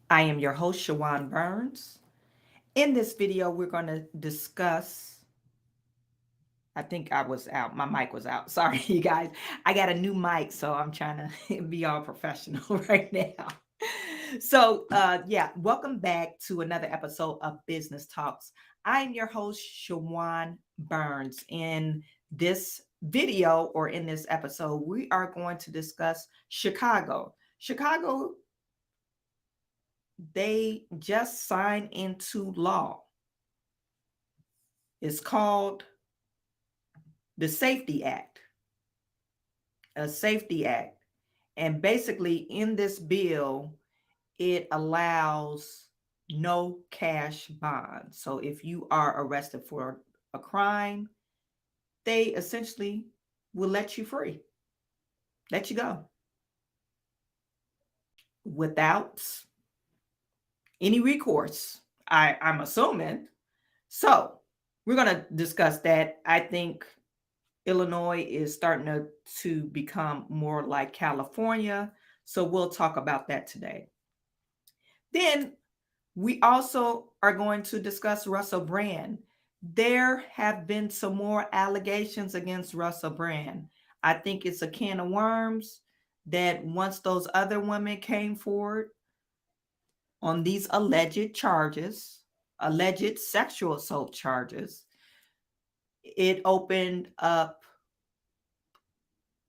I am your host, Chawanne Burns. In this video, we're going to discuss. I think I was out. My mic was out. Sorry, you guys. I got a new mic, so I'm trying to be all professional right now. Welcome back to another episode of Business Talks. I am your host, Chawanne Burns. In this video or in this episode, we are going to discuss Chicago. Chicago, they just signed into law. It's called the Safety Act, a Safety Act. And basically, in this bill, it allows no cash bond. So if you are arrested for a crime, they essentially will let you free, let you go without any recourse. I'm assuming. So we're going to discuss that. I think Illinois is starting to become more like California. So we'll talk about that today. Then we also are going to discuss Russell Brand. There have been some more allegations against Russell Brand. I think it's a can of worms that once those other women came forward on these alleged charges, alleged sexual assault charges, it opened up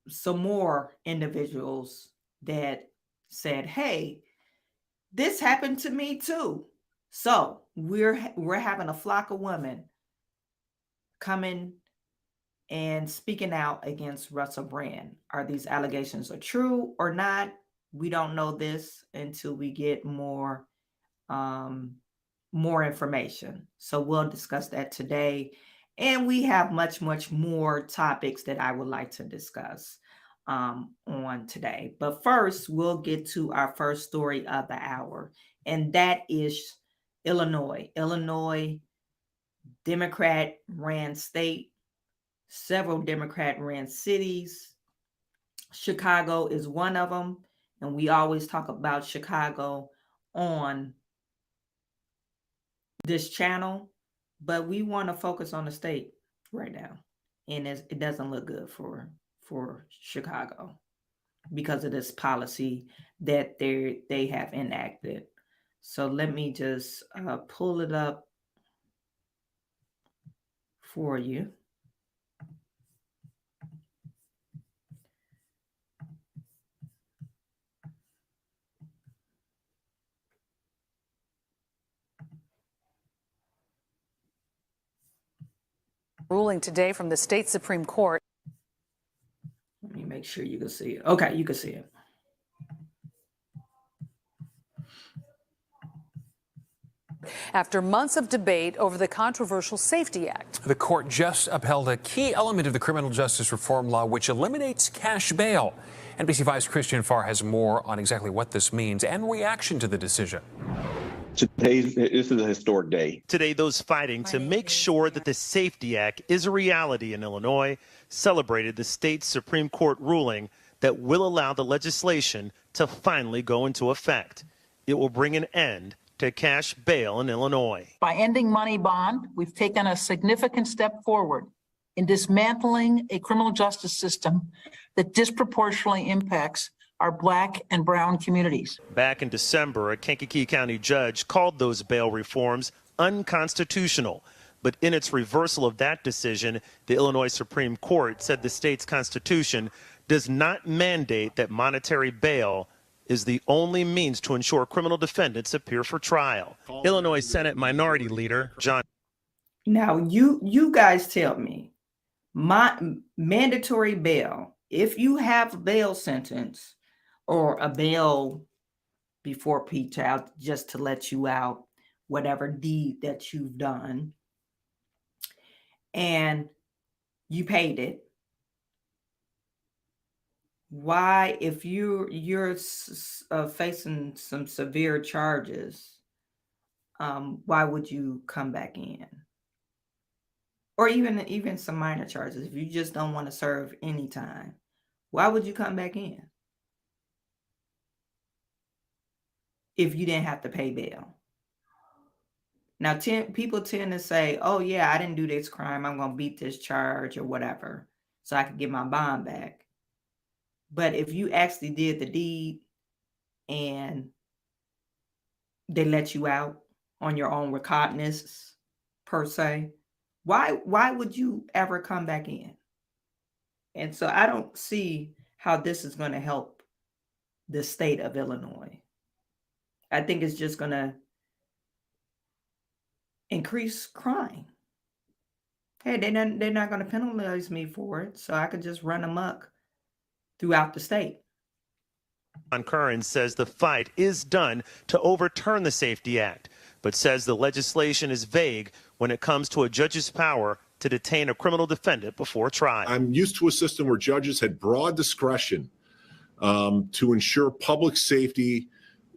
some more individuals that said, "Hey, this happened to me too." So we're having a flock of women coming and speaking out against Russell Brand. Are these allegations are true or not? We don't know this until we get more information. So we'll discuss that today. And we have much more topics that I would like to discuss on today. But first, we'll get to our first story of the hour, and that is Illinois. Illinois, Democrat ran state, several Democrat ran cities. Chicago is one of them, and we always talk about Chicago on this channel, but we want to focus on the state right now, and it doesn't look good for Chicago because of this policy that they have enacted. So let me just pull it up for you. Ruling today from the state Supreme Court. Let me make sure you can see it. Okay, you can see it. After months of debate over the controversial Safety Act. The court just upheld a key element of the criminal justice reform law, which eliminates cash bail. NBC 5's Christian Farr has more on exactly what this means and reaction to the decision. This is a historic day. Today, those fighting to make sure that the Safety Act is a reality in Illinois celebrated the state's Supreme Court ruling that will allow the legislation to finally go into effect. It will bring an end to cash bail in Illinois. By ending money bond, we've taken a significant step forward in dismantling a criminal justice system that disproportionately impacts our Black and brown communities. Back in December, a Kankakee County judge called those bail reforms unconstitutional. But in its reversal of that decision, the Illinois Supreme Court said the state's constitution does not mandate that monetary bail is the only means to ensure criminal defendants appear for trial. Illinois Senate Minority Leader John. Now you guys tell me, my mandatory bail, if you have a bail sentence or a bail before pre-trial just to let you out, whatever deed that you've done, and you paid it, why, if you're facing some severe charges, why would you come back in? Or even some minor charges, if you just don't want to serve any time, why would you come back in? if you didn't have to pay bail. Now, people tend to say, oh, yeah, I didn't do this crime. I'm going to beat this charge or whatever so I could get my bond back. But if you actually did the deed and they let you out on your own recognizance, per se, why would you ever come back in? And so I don't see how this is going to help the state of Illinois. I think it's just going to increase crime. Hey, they're not going to penalize me for it, so I could just run amok throughout the state. Curran says the fight is done to overturn the Safety Act, but says the legislation is vague when it comes to a judge's power to detain a criminal defendant before trial. I'm used to a system where judges had broad discretion to ensure public safety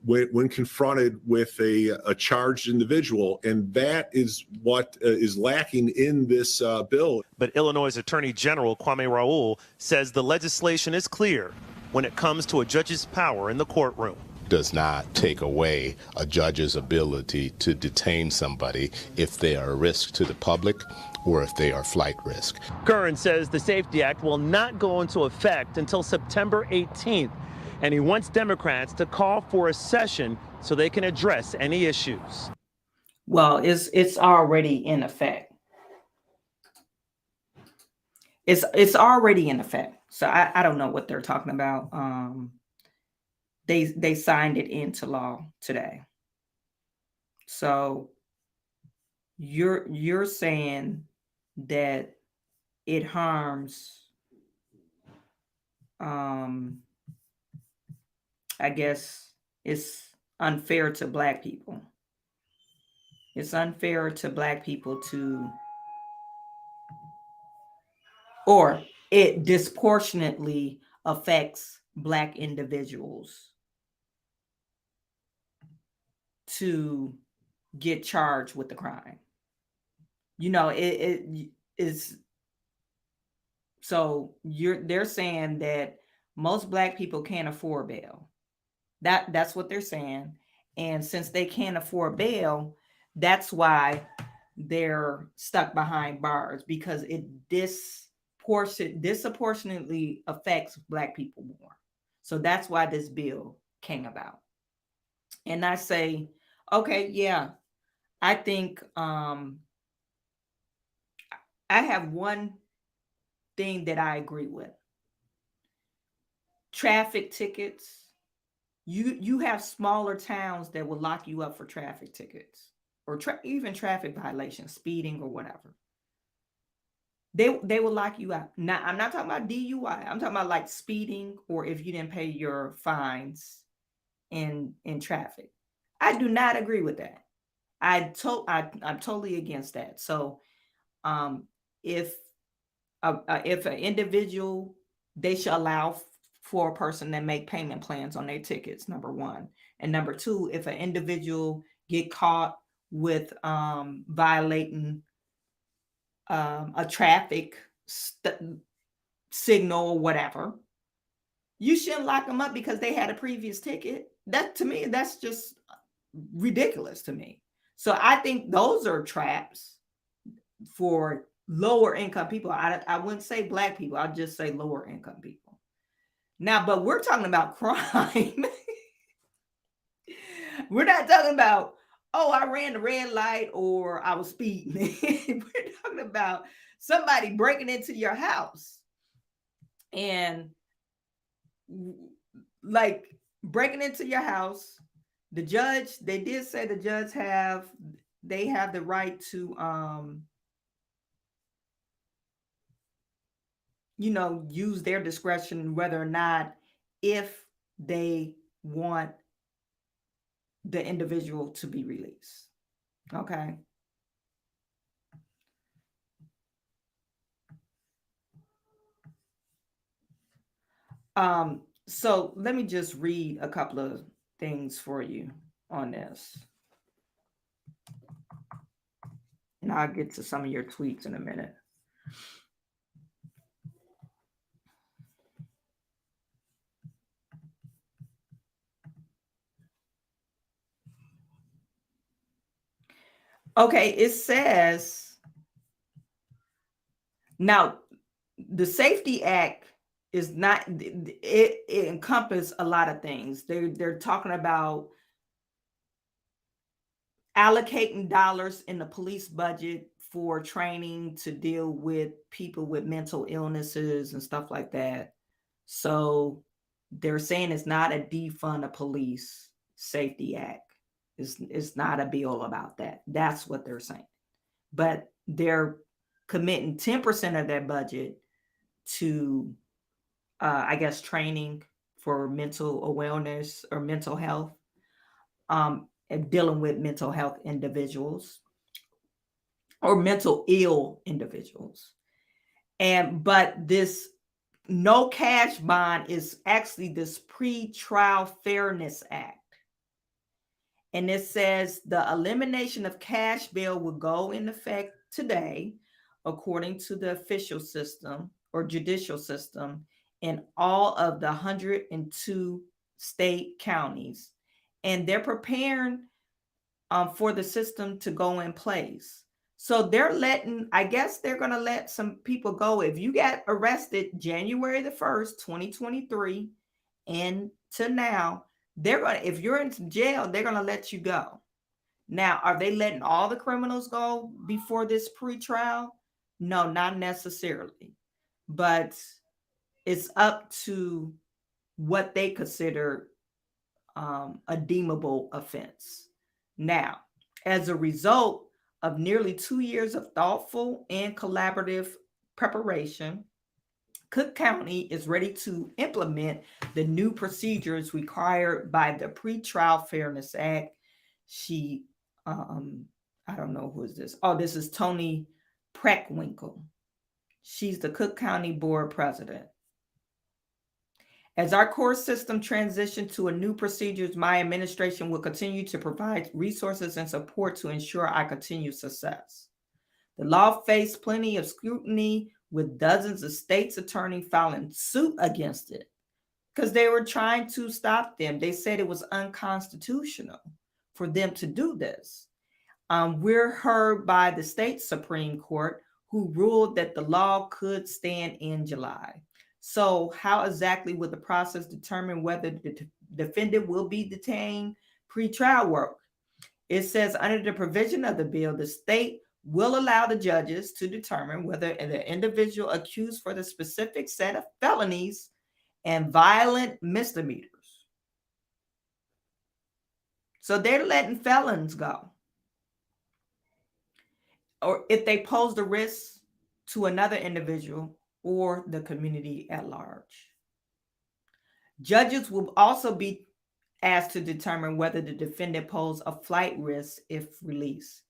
when confronted with a charged individual, and that is what is lacking in this bill. But Illinois Attorney General Kwame Raoul says the legislation is clear when it comes to a judge's power in the courtroom. Does not take away a judge's ability to detain somebody if they are a risk to the public or if they are flight risk. Curran says the Safety Act will not go into effect until September 18th, and he wants Democrats to call for a session so they can address any issues. Well, it's already in effect. It's already in effect. So I don't know what they're talking about. They signed it into law today. So you're saying that it harms, I guess it's unfair to Black people. It's unfair to Black people or it disproportionately affects Black individuals to get charged with the crime. You know, it is. So they're saying that most Black people can't afford bail. That's what they're saying. And since they can't afford bail, that's why they're stuck behind bars, because it disproportionately affects Black people more. So that's why this bill came about. And I say, okay, yeah, I think I have one thing that I agree with. Traffic tickets. You have smaller towns that will lock you up for traffic tickets or even traffic violations, speeding or whatever. They will lock you out. Now, I'm not talking about DUI. I'm talking about like speeding or if you didn't pay your fines in traffic. I do not agree with that. I'm totally against that. So if an individual, they should allow for a person that make payment plans on their tickets, number one. And number two, if an individual get caught with violating a traffic signal or whatever, you shouldn't lock them up because they had a previous ticket. That, to me, that's just ridiculous to me. So I think those are traps for lower income people. I wouldn't say Black people. I'd just say lower income people. Now, but we're talking about crime. We're not talking about, oh, I ran the red light or I was speeding. We're talking about somebody breaking into your house and like breaking into your house. The judge, they did say the judge have the right to, use their discretion whether or not, if they want the individual to be released. Okay. So let me just read a couple of things for you on this. And I'll get to some of your tweets in a minute. Okay, it says now the Safety Act is not it encompasses a lot of things. They're talking about allocating dollars in the police budget for training to deal with people with mental illnesses and stuff like that. So they're saying it's not a defund the police Safety Act. It's not a bill about that. That's what they're saying. But they're committing 10% of their budget to, I guess, training for mental awareness or mental health, and dealing with mental health individuals or mental ill individuals. But this no cash bond is actually this Pre-Trial Fairness Act. And it says the elimination of cash bail will go in effect today, according to the official system or judicial system in all of the 102 state counties. And they're preparing for the system to go in place. So I guess they're going to let some people go. If you got arrested January the 1st, 2023, and to now, if you're in jail, they're going to let you go. Now, are they letting all the criminals go before this pre-trial? No, not necessarily. But it's up to what they consider a deemable offense. Now, as a result of nearly 2 years of thoughtful and collaborative preparation, Cook County is ready to implement the new procedures required by the Pre-Trial Fairness Act. I don't know who is this. Oh, this is Toni Preckwinkle. She's the Cook County Board President. As our court system transitions to a new procedures, my administration will continue to provide resources and support to ensure our continued success. The law faced plenty of scrutiny, with dozens of states' attorneys filing suit against it because they were trying to stop them. They said it was unconstitutional for them to do this. We're heard by the state Supreme Court, who ruled that the law could stand in July. So how exactly would the process determine whether the defendant will be detained pre-trial work? It says under the provision of the bill, the state will allow the judges to determine whether the individual accused for the specific set of felonies and violent misdemeanors. So they're letting felons go, or if they pose the risk to another individual or the community at large. Judges will also be asked to determine whether the defendant poses a flight risk if released,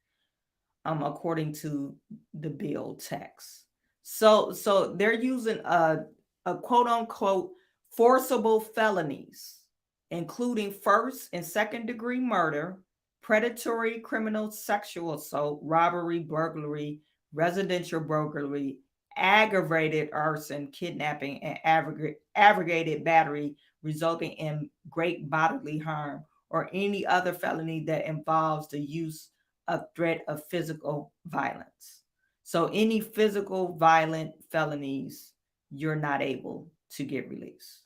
according to the bill text. So they're using a quote unquote forcible felonies, including first and second degree murder, predatory criminal sexual assault, robbery, burglary, residential burglary, aggravated arson, kidnapping, and aggravated battery resulting in great bodily harm, or any other felony that involves the use of threat of physical violence. So any physical violent felonies, you're not able to get released.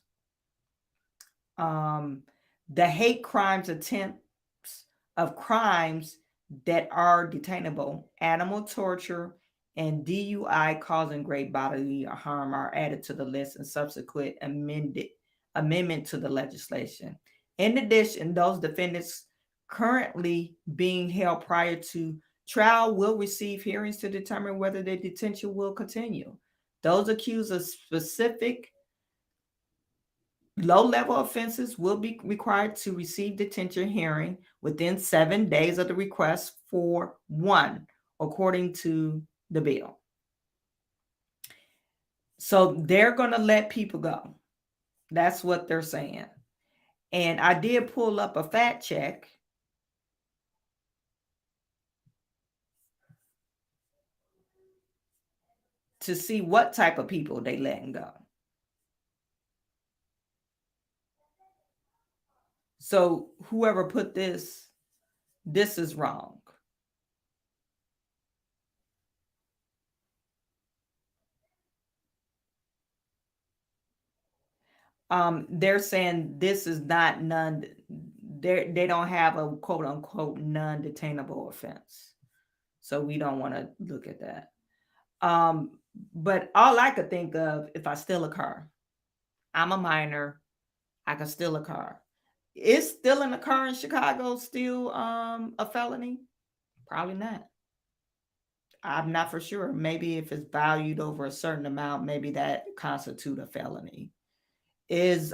The hate crimes attempts of crimes that are detainable, animal torture, and DUI causing great bodily harm are added to the list and subsequent amendment to the legislation. In addition, those defendants currently being held prior to trial will receive hearings to determine whether their detention will continue. Those accused of specific low-level offenses will be required to receive detention hearing within 7 days of the request for one, according to the bill. So they're going to let people go. That's what they're saying. And I did pull up a fact check. To see what type of people they letting go. So whoever put this is wrong. They're saying this is not they don't have a quote unquote non-detainable offense. So we don't want to look at that. But all I could think of, if I steal a car, I'm a minor, I can steal a car. Is stealing a car in Chicago still a felony? Probably not. I'm not for sure. Maybe if it's valued over a certain amount, maybe that constitute a felony. Is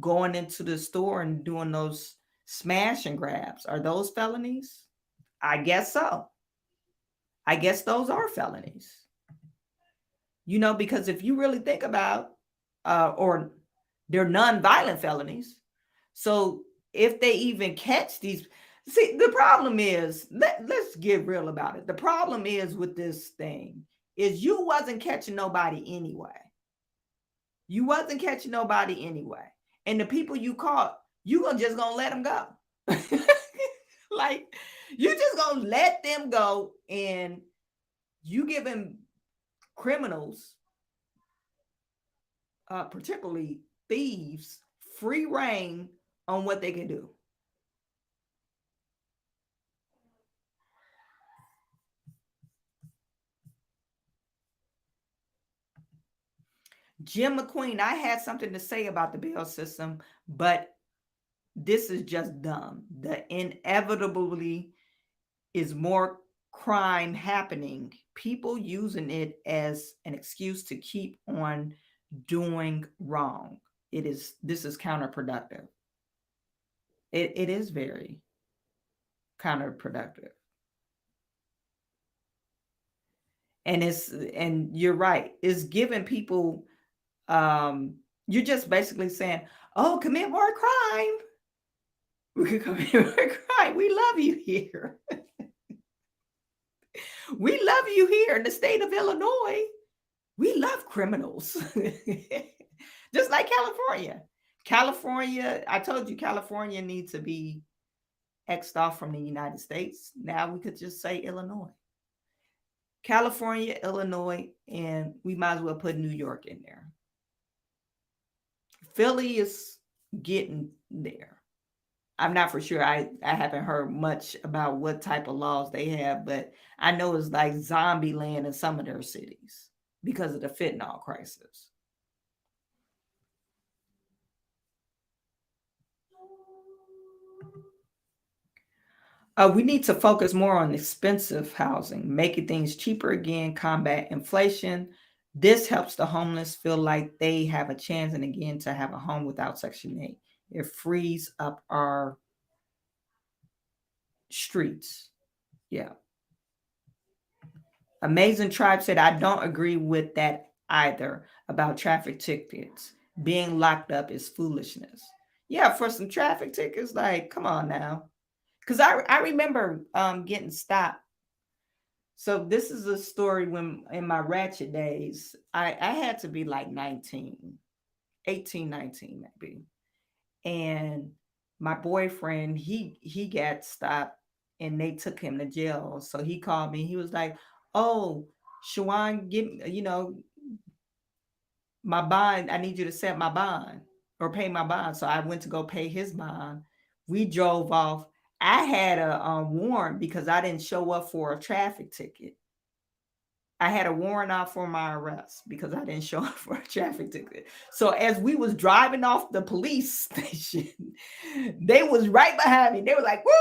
going into the store and doing those smash and grabs, are those felonies? I guess so. I guess those are felonies. Because if you really think about, or they're non-violent felonies. So if they even catch these, see, the problem is, let's get real about it. The problem is with this thing is you wasn't catching nobody anyway. You wasn't catching nobody anyway. And the people you caught, just gonna let them go. Like, you just gonna let them go, and you giving criminals, particularly thieves, free reign on what they can do. Jim McQueen, I had something to say about the bail system, but this is just dumb. The inevitably is more crime happening, people using it as an excuse to keep on doing wrong. This is counterproductive. It is very counterproductive. And you're right, it's giving people, you're just basically saying, oh, commit more crime. We can commit more crime. We love you here. We love you here in the state of Illinois. We love criminals. Just like California. California, I told you, California needs to be X'd off from the United States. Now we could just say Illinois. California, Illinois, and we might as well put New York in there. Philly is getting there. I'm not for sure. I haven't heard much about what type of laws they have, but I know it's like zombie land in some of their cities because of the fentanyl crisis. We need to focus more on expensive housing, making things cheaper again, combat inflation. This helps the homeless feel like they have a chance and again to have a home without Section 8. It frees up our streets. Yeah. Amazing Tribe said, I don't agree with that either about traffic tickets. Being locked up is foolishness. Yeah, for some traffic tickets, like, come on now. Because I remember getting stopped. So this is a story when in my ratchet days, I had to be like 18, 19 maybe. And my boyfriend, he got stopped and they took him to jail. So he called me. He was like, oh, Chawanne, my bond. I need you to set my bond or pay my bond. So I went to go pay his bond. We drove off. I had a warrant because I didn't show up for a traffic ticket. I had a warrant out for my arrest because I didn't show up for a traffic ticket. So as we was driving off the police station, they was right behind me. They were like, woo,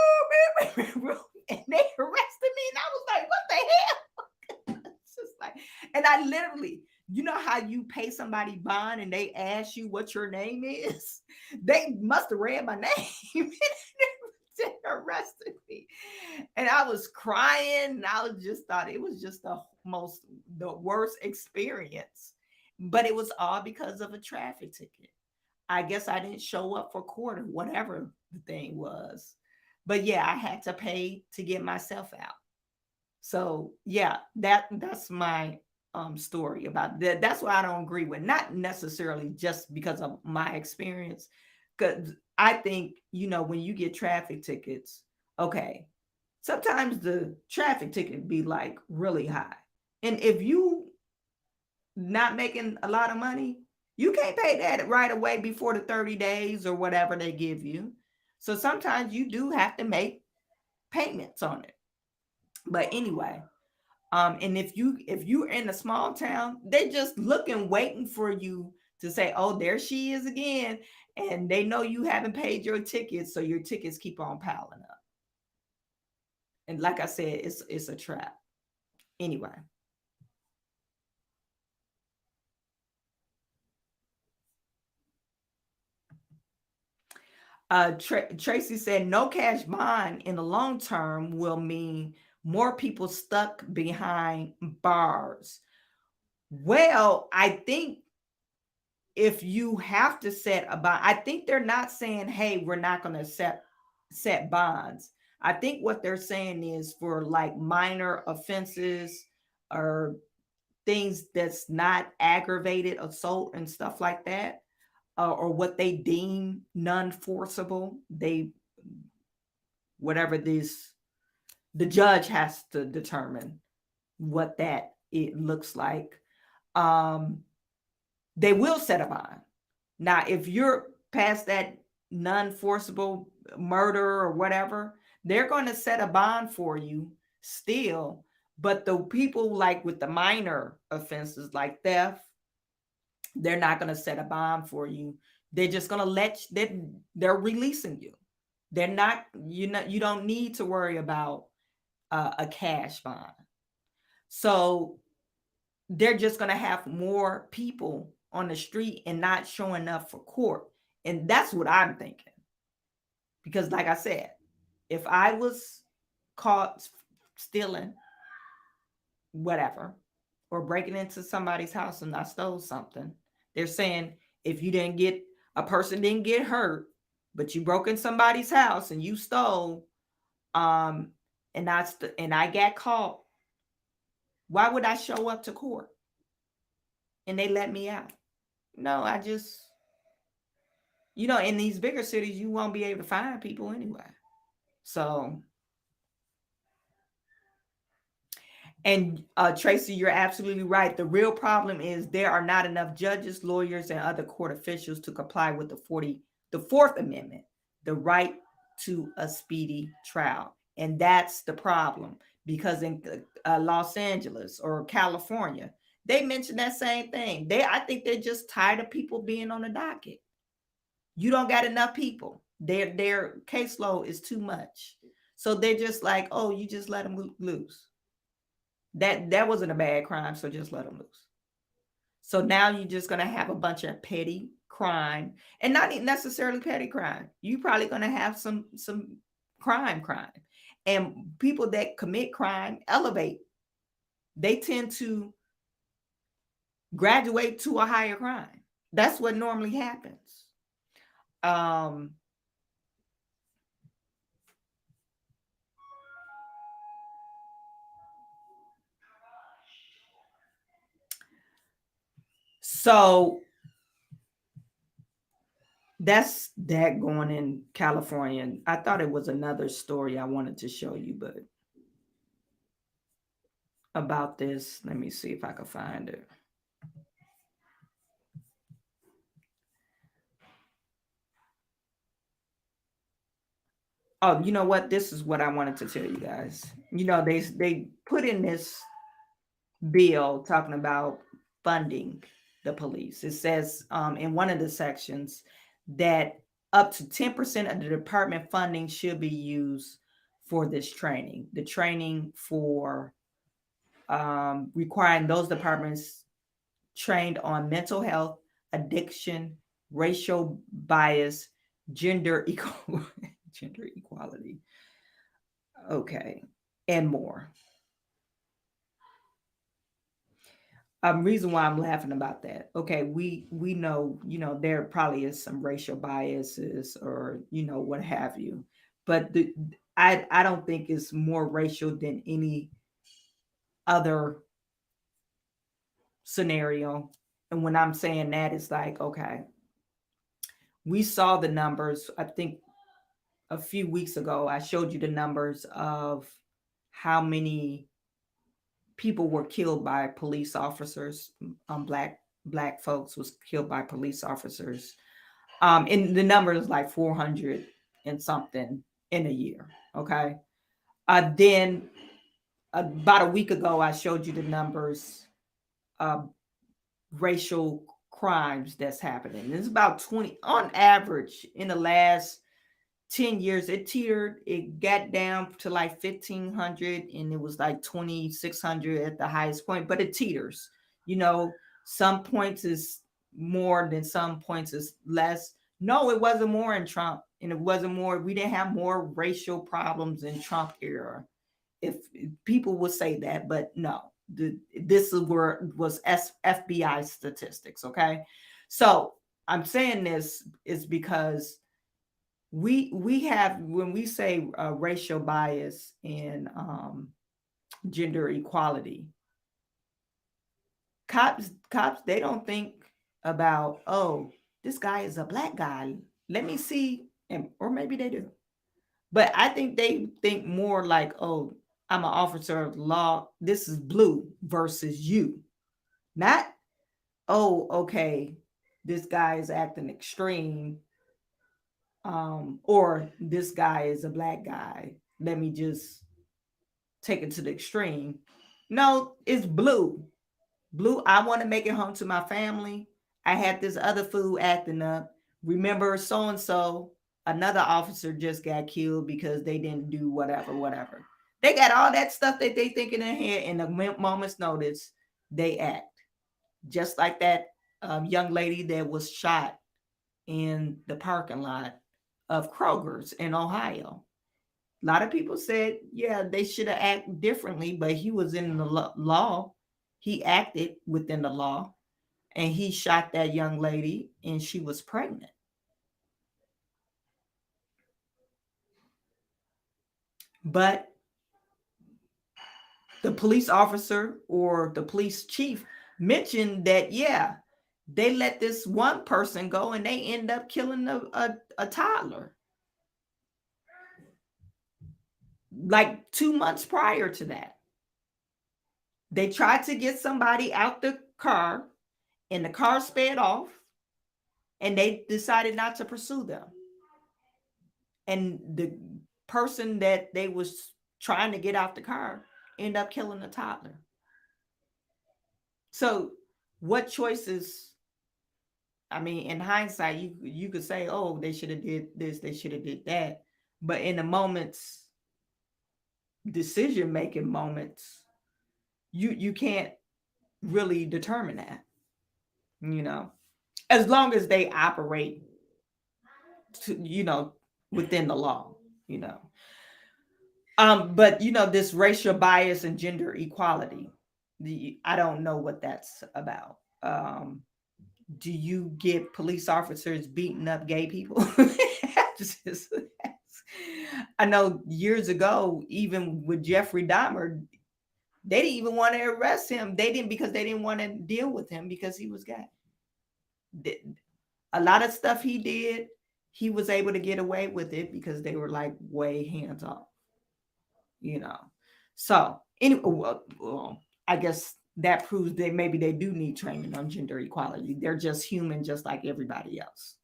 and they arrested me. And I was like, what the hell? It's just like, and I literally, you know how you pay somebody bond and they ask you what your name is? They must have read my name. Arrested me, and I was crying, and I was just thought it was just the worst experience, but it was all because of a traffic ticket. I guess I didn't show up for court or whatever the thing was, but yeah, I had to pay to get myself out. So yeah, that's my story about that. That's why I don't agree with, not necessarily just because of my experience, because I think, when you get traffic tickets, okay, sometimes the traffic ticket be like really high. And if you not making a lot of money, You can't pay that right away before the 30 days or whatever they give you. So sometimes you do have to make payments on it. But anyway, and if you're in a small town, they just looking, waiting for you to say, oh, there she is again. And they know you haven't paid your tickets, so your tickets keep on piling up. And like I said, it's a trap. Anyway. Tracy said no cash bond in the long term will mean more people stuck behind bars. Well, I think if you have to set a bond, I think they're not saying, hey, we're not going to set bonds. I think what they're saying is for like minor offenses or things that's not aggravated assault and stuff like that, or what they deem non-forcible, whatever this, the judge has to determine what that it looks like. They will set a bond. Now, if you're past that non-forcible murder or whatever, they're going to set a bond for you still. But the people like with the minor offenses like theft, they're not going to set a bond for you. They're just going to they're releasing you. They're not, you don't need to worry about a cash bond. So they're just going to have more people on the street and not showing up for court. And that's what I'm thinking. Because like I said, if I was caught stealing whatever, or breaking into somebody's house and I stole something, they're saying if a person didn't get hurt, but you broke in somebody's house and you stole, and I got caught, why would I show up to court? And they let me out. No, I just, in these bigger cities, you won't be able to find people anyway. So, and Tracy, you're absolutely right. The real problem is there are not enough judges, lawyers, and other court officials to comply with the Fourth Amendment, the right to a speedy trial. And that's the problem, because in Los Angeles or California, they mentioned that same thing. I think they're just tired of people being on the docket. You don't got enough people. Their caseload is too much. So they're just like, oh, you just let them loose. That wasn't a bad crime, so just let them loose. So now you're just going to have a bunch of petty crime, and not necessarily petty crime. You're probably going to have some crime. And people that commit crime elevate. They tend to graduate to a higher crime. That's what normally happens. So that's that going in California. I thought it was another story I wanted to show you, but about this, let me see if I can find it. Oh, you know what? This is what I wanted to tell you guys. They put in this bill talking about funding the police. It says in one of the sections that up to 10% of the department funding should be used for this training. The training for requiring those departments trained on mental health, addiction, racial bias, gender equality, okay, and more. Reason why I'm laughing about that. Okay, we know, there probably is some racial biases or, what have you. But I don't think it's more racial than any other scenario. And when I'm saying that, it's like, okay, we saw the numbers. I think a few weeks ago, I showed you the numbers of how many people were killed by police officers, Black Black folks was killed by police officers. And the number is like 400 and something in a year. Okay. Then about a week ago, I showed you the numbers of racial crimes that's happening. It's about 20 on average in the last 10 years. It teetered, it got down to like 1,500 and it was like 2,600 at the highest point, but it teeters. You know, some points is more than some points is less. No, it wasn't more in Trump, and it wasn't more. We didn't have more racial problems in Trump era. If people would say that, but no, this is where was FBI statistics. Okay, so I'm saying this is because we have, when we say racial bias and gender equality, cops they don't think about, oh, this guy is a Black guy, let me see, and or maybe they do, but I think they think more like, oh, I'm an officer of law, this is blue versus you, not, oh, okay, this guy is acting extreme, or this guy is a Black guy, let me just take it to the extreme. No, it's blue. Blue, I want to make it home to my family. I had this other fool acting up. Remember, so and so, another officer just got killed because they didn't do whatever. They got all that stuff that they think in their head, and a moment's notice, they act. Just like that young lady that was shot in the parking lot of Kroger's in Ohio. A lot of people said, yeah, they should have acted differently, but he was in the law. He acted within the law, and he shot that young lady, and she was pregnant. But the police officer or the police chief mentioned that, yeah, they let this one person go and they end up killing a toddler. Like 2 months prior to that, they tried to get somebody out the car and the car sped off, and they decided not to pursue them. And the person that they was trying to get out the car ended up killing the toddler. So what choices, I mean, in hindsight, you could say, oh, they should have did this, they should have did that. But in the moments, decision-making moments, you can't really determine that, you know, as long as they operate to, you know, within the law, you know. But you know, this racial bias and gender equality, I don't know what that's about. Do you get police officers beating up gay people? I know years ago, even with Jeffrey Dahmer, they didn't even want to arrest him. They didn't, because they didn't want to deal with him because he was gay. A lot of stuff he did, he was able to get away with it because they were like way hands off, you know. So anyway, well, I guess that proves that maybe they do need training on gender equality. They're just human, just like everybody else.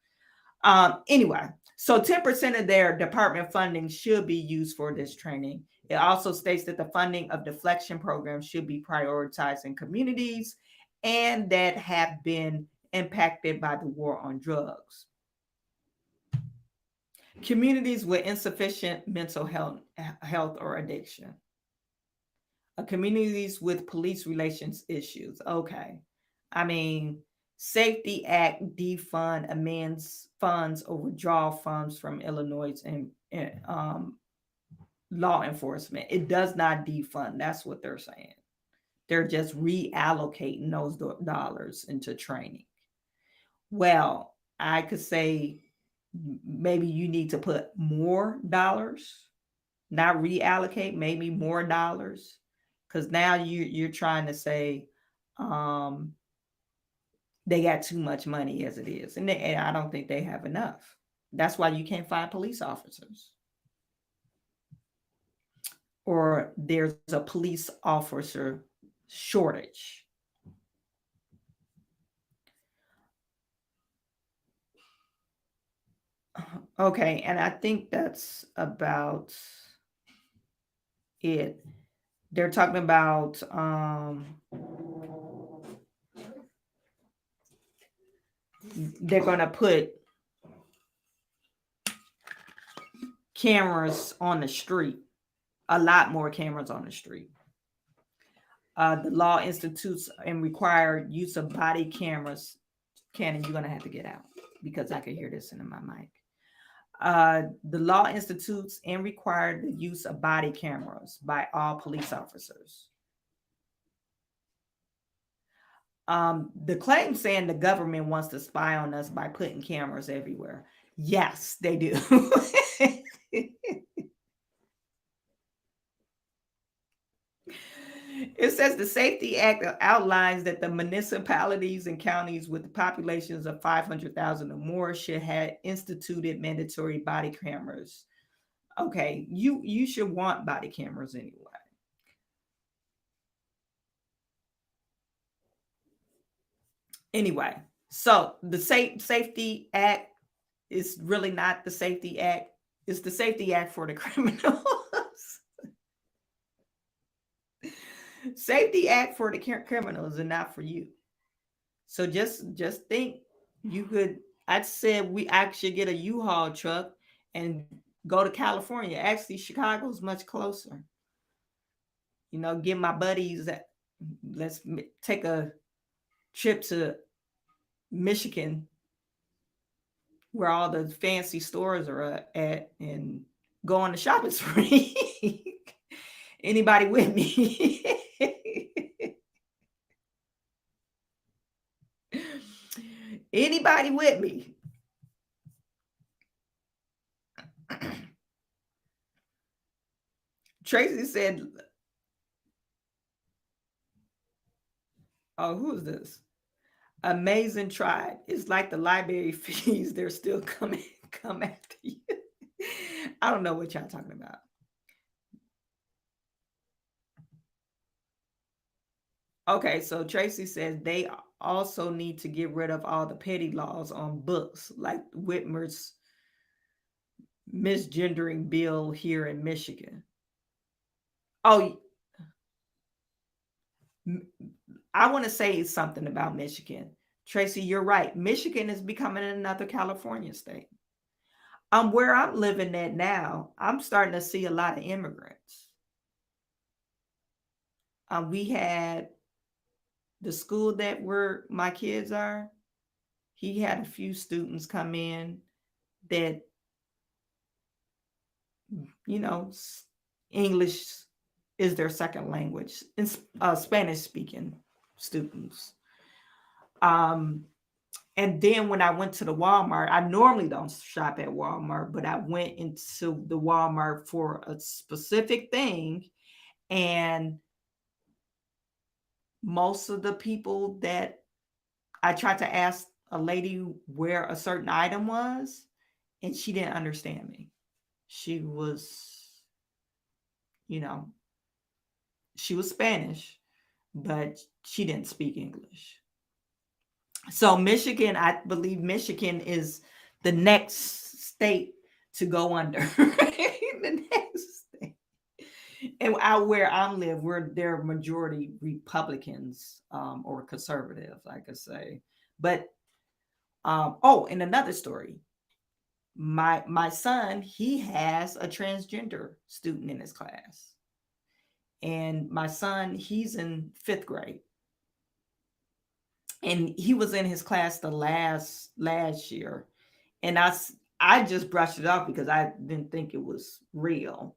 Anyway, so 10% of their department funding should be used for this training. It also states that the funding of deflection programs should be prioritized in communities and that have been impacted by the war on drugs. Communities with insufficient mental health or addiction. Communities with police relations issues. Okay. I mean, Safety Act defund amends funds or withdraw funds from Illinois and law enforcement. It does not defund. That's what they're saying. They're just reallocating those dollars into training. Well, I could say maybe you need to put more dollars, not reallocate, maybe more dollars, because now you're trying to say they got too much money as it is, and I don't think they have enough. That's why you can't find police officers, or there's a police officer shortage. Okay, and I think that's about it. They're talking about they're going to put cameras on the street, a lot more cameras on the street. The law institutes and required use of body cameras. Cannon, you're going to have to get out because I can hear this in my mic. The law institutes and required the use of body cameras by all police officers. The claim saying the government wants to spy on us by putting cameras everywhere. Yes, they do. It says the Safety Act outlines that the municipalities and counties with populations of 500,000 or more should have instituted mandatory body cameras. Okay, you should want body cameras anyway. Anyway, so the Safety Act is really not the Safety Act. It's the Safety Act for the criminals. Safety Act for the criminals and not for you. So just think you could, I said I should get a U-Haul truck and go to California. Actually, Chicago's much closer. You know, get my buddies let's take a trip to Michigan where all the fancy stores are at and go on the shopping spree. Anybody with me? Anybody with me? Tracy said, oh, who is this? Amazing tribe. It's like the library fees. They're still come after you. I don't know what y'all talking about. Okay, so Tracy says they also need to get rid of all the petty laws on books, like Whitmer's misgendering bill here in Michigan. Oh, I want to say something about Michigan. Tracy, you're right. Michigan is becoming another California state. Where I'm living at now, I'm starting to see a lot of immigrants. We had the school that where my kids are, he had a few students come in that, you know, English is their second language, Spanish speaking students. And then when I went to the Walmart, I normally don't shop at Walmart, but I went into the Walmart for a specific thing. And most of the people that I tried to ask a lady where a certain item was, and she didn't understand me. She was, you know, she was Spanish, but she didn't speak English. So Michigan, I believe Michigan is the next state to go under. The next state. And where I live, they're majority Republicans or conservative, I could say. But and another story. My son, he has a transgender student in his class. And my son, he's in 5th grade. And he was in his class the last year. And I just brushed it off because I didn't think it was real.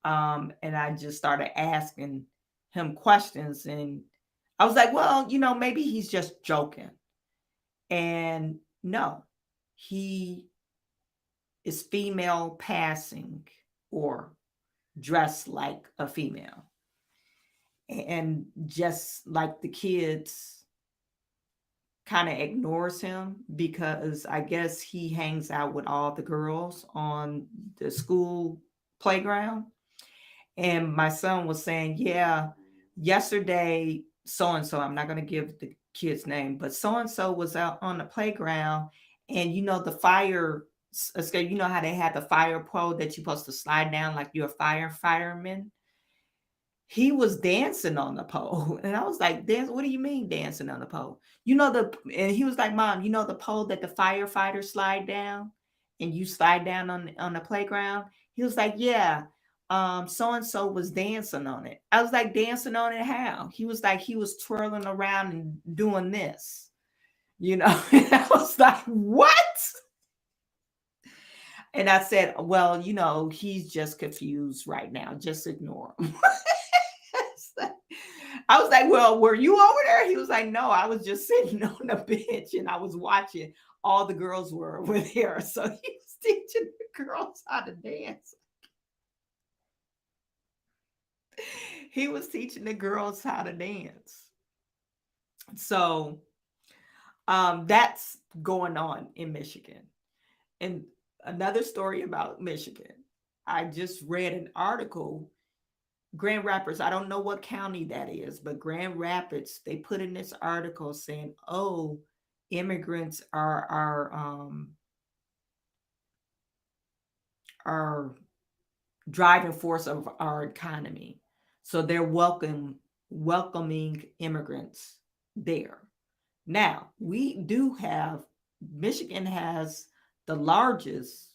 And I just started asking him questions. And I was like, well, you know, maybe he's just joking. And no, he is female passing or dressed like a female. And just like the kids kind of ignores him because I guess he hangs out with all the girls on the school playground. And my son was saying, yeah, yesterday, so-and-so, I'm not going to give the kid's name, but so-and-so was out on the playground and, you know, the fire escape. You know how they had the fire pole that you're supposed to slide down like you're a fireman? He was dancing on the pole. And I was like, dance, what do you mean dancing on the pole? And he was like, Mom, you know the pole that the firefighters slide down and you slide down on the playground? He was like, yeah, so-and-so was dancing on it. I was like, dancing on it how? He was like, he was twirling around and doing this, And I was like, what? And I said, well, he's just confused right now. Just ignore him. I was like, well, were you over there? He was like, no, I was just sitting on the bench and I was watching. All the girls were over there. So he was teaching the girls how to dance. He was teaching the girls how to dance. So that's going on in Michigan. And another story about Michigan. I just read an article. Grand Rapids, I don't know what county that is, but Grand Rapids, they put in this article saying, oh, immigrants are driving force of our economy. So they're welcoming immigrants there. Now, Michigan has the largest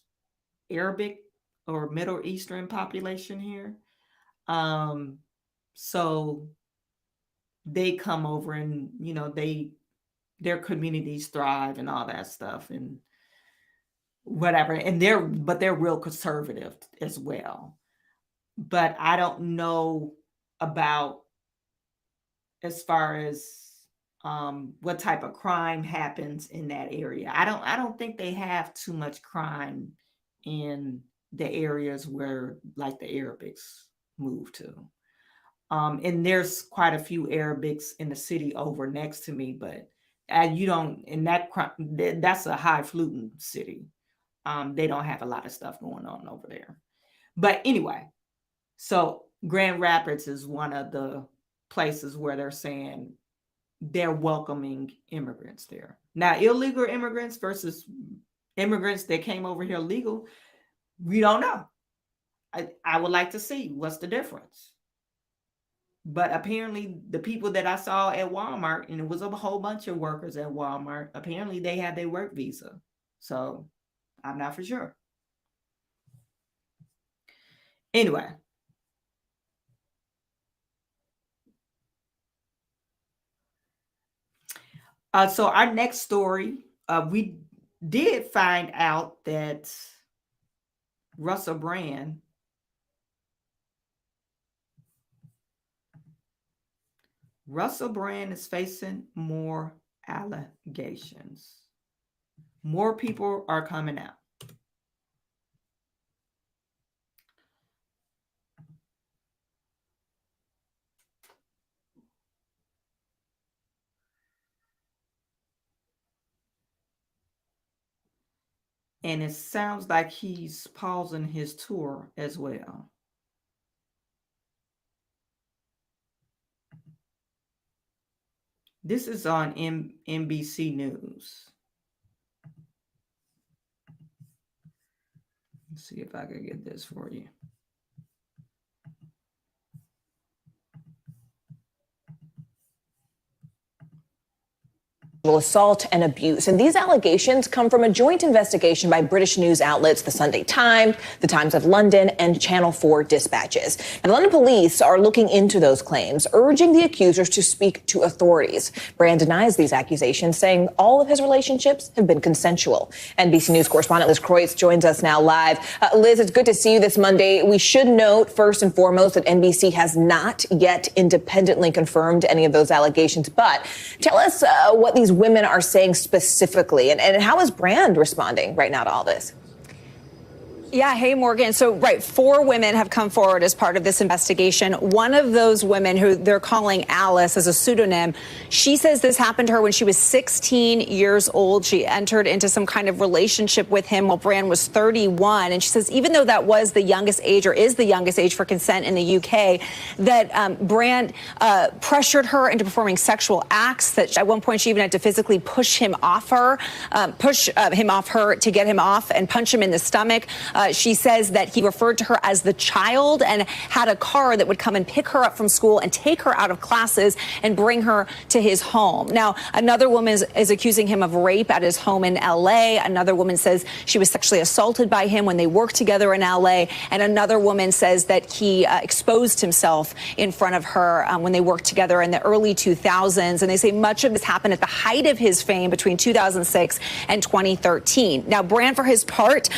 Arabic or Middle Eastern population here. So they come over and, their communities thrive and all that stuff and whatever. And they're real conservative as well. But I don't know about as far as what type of crime happens in that area. I don't think they have too much crime in the areas where like the Arabics move to. And there's quite a few Arabics in the city over next to me, but that's a highfalutin city. They don't have a lot of stuff going on over there. But anyway, so Grand Rapids is one of the places where they're saying they're welcoming immigrants there. Now, illegal immigrants versus immigrants that came over here legal, we don't know. I would like to see what's the difference. But apparently the people that I saw at Walmart, and it was a whole bunch of workers at Walmart, apparently they had their work visa. So I'm not for sure. Anyway. So our next story, we did find out that Russell Brand is facing more allegations. More people are coming out. And it sounds like he's pausing his tour as well. This is on NBC News. Let's see if I can get this for you. Assault and abuse. And these allegations come from a joint investigation by British news outlets, the Sunday Times, the Times of London, and Channel 4 dispatches. And London police are looking into those claims, urging the accusers to speak to authorities. Brand denies these accusations, saying all of his relationships have been consensual. NBC News correspondent Liz Kreutz joins us now live. Liz, it's good to see you this Monday. We should note, first and foremost, that NBC has not yet independently confirmed any of those allegations. But tell us what these women are saying specifically, and how is Brand responding right now to all this? Yeah, hey, Morgan. So, right, 4 women have come forward as part of this investigation. One of those women, who they're calling Alice as a pseudonym, she says this happened to her when she was 16 years old. She entered into some kind of relationship with him while Brand was 31. And she says even though that was the youngest age, or is the youngest age for consent in the UK, that Brand pressured her into performing sexual acts, that at one point she even had to physically push him off her, to get him off, and punch him in the stomach. She says that he referred to her as the child and had a car that would come and pick her up from school and take her out of classes and bring her to his home. Now, another woman is accusing him of rape at his home in L.A. Another woman says she was sexually assaulted by him when they worked together in L.A. And another woman says that he exposed himself in front of her when they worked together in the early 2000s. And they say much of this happened at the height of his fame between 2006 and 2013. Now, Brand, for his part,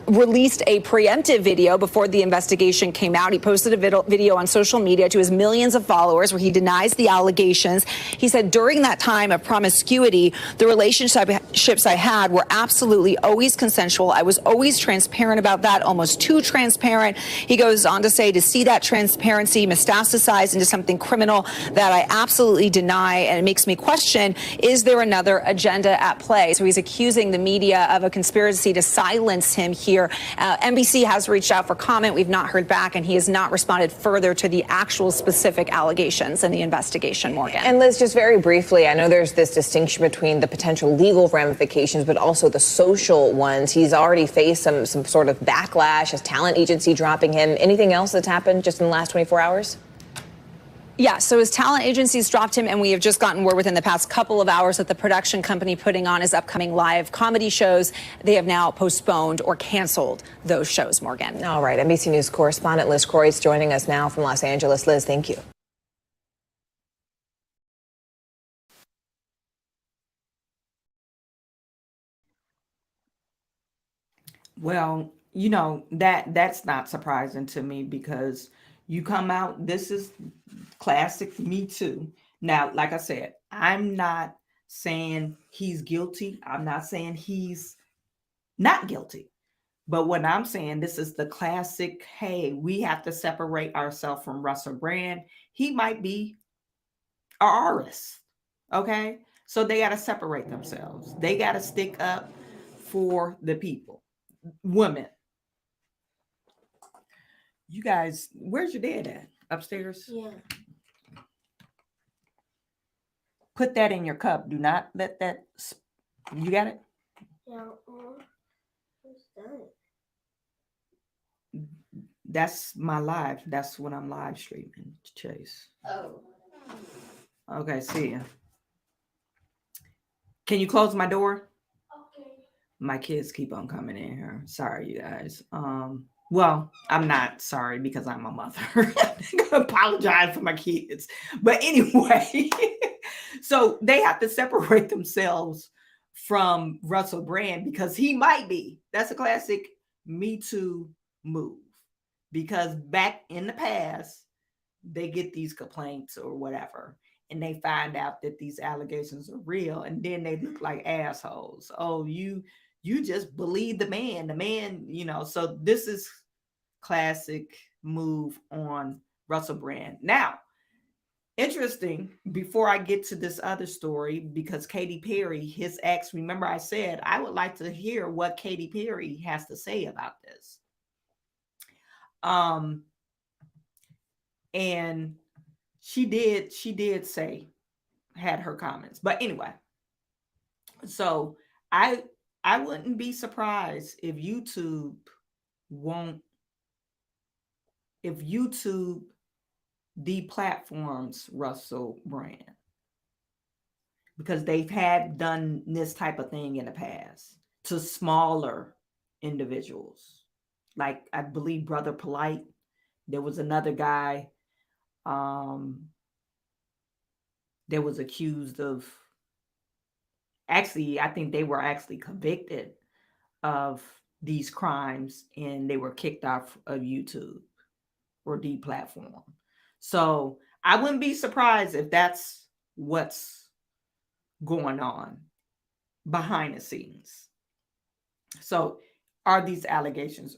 released a preemptive video before the investigation came out. He posted a video on social media to his millions of followers where he denies the allegations. He said, during that time of promiscuity, the relationships I had were absolutely always consensual. I was always transparent about that, almost too transparent. He goes on to say, to see that transparency metastasized into something criminal, that I absolutely deny, and it makes me question, is there another agenda at play? So he's accusing the media of a conspiracy to silence him here. NBC has reached out for comment. We've not heard back, and he has not responded further to the actual specific allegations in the investigation, Morgan. And Liz, just very briefly, I know there's this distinction between the potential legal ramifications, but also the social ones. He's already faced some sort of backlash, his talent agency dropping him. Anything else that's happened just in the last 24 hours? Yeah, so his talent agencies dropped him, and we have just gotten word within the past couple of hours that the production company putting on his upcoming live comedy shows, they have now postponed or canceled those shows, Morgan. All right, NBC News correspondent Liz Croy's joining us now from Los Angeles. Liz, thank you. Well, that's not surprising to me, because you come out, this is classic Me Too. Now, like I said, I'm not saying he's guilty. I'm not saying he's not guilty. But what I'm saying, this is the classic, hey, we have to separate ourselves from Russell Brand. He might be an artist, okay? So they got to separate themselves. They got to stick up for the people. Women. You guys, where's your dad at? Upstairs? Yeah. Put that in your cup. Do not let that. You got it? Yeah. What's that? That's my live. That's when I'm live streaming, Chase. Oh. Okay, see ya. Can you close my door? My kids keep on coming in here. Sorry, you guys. Well, I'm not sorry because I'm a mother. I'm gonna apologize for my kids. But anyway, so they have to separate themselves from Russell Brand because he might be. That's a classic Me Too move. Because back in the past, they get these complaints or whatever, and they find out that these allegations are real, and then they look like assholes. Oh, you just believe the man, so this is classic move on Russell Brand. Now, interesting, before I get to this other story, because Katy Perry, his ex, remember I said, I would like to hear what Katy Perry has to say about this. And she did say, had her comments, but anyway, so I wouldn't be surprised if YouTube deplatforms Russell Brand, because they've done this type of thing in the past to smaller individuals. Like, I believe Brother Polite, there was another guy that was accused of, actually, I think they were actually convicted of these crimes, and they were kicked off of YouTube or deplatformed. So I wouldn't be surprised if that's what's going on behind the scenes. So are these allegations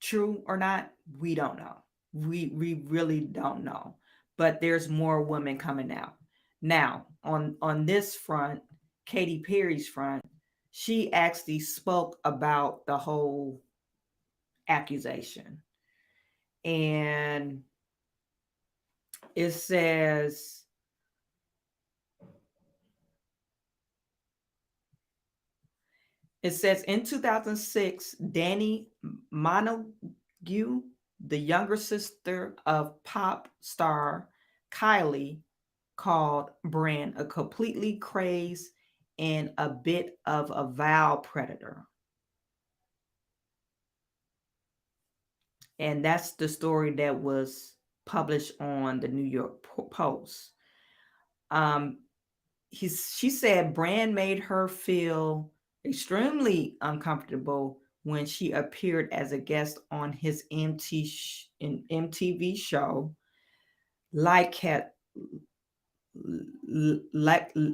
true or not, we don't know. We really don't know. But there's more women coming out. Now, on this front, Katy Perry's front, she actually spoke about the whole accusation. And it says, in 2006, Danny Montague, the younger sister of pop star Kylie, called Brand a completely crazed and a bit of a vile predator. And that's the story that was published on the New York Post. She said Brand made her feel extremely uncomfortable when she appeared as a guest on his MTV show,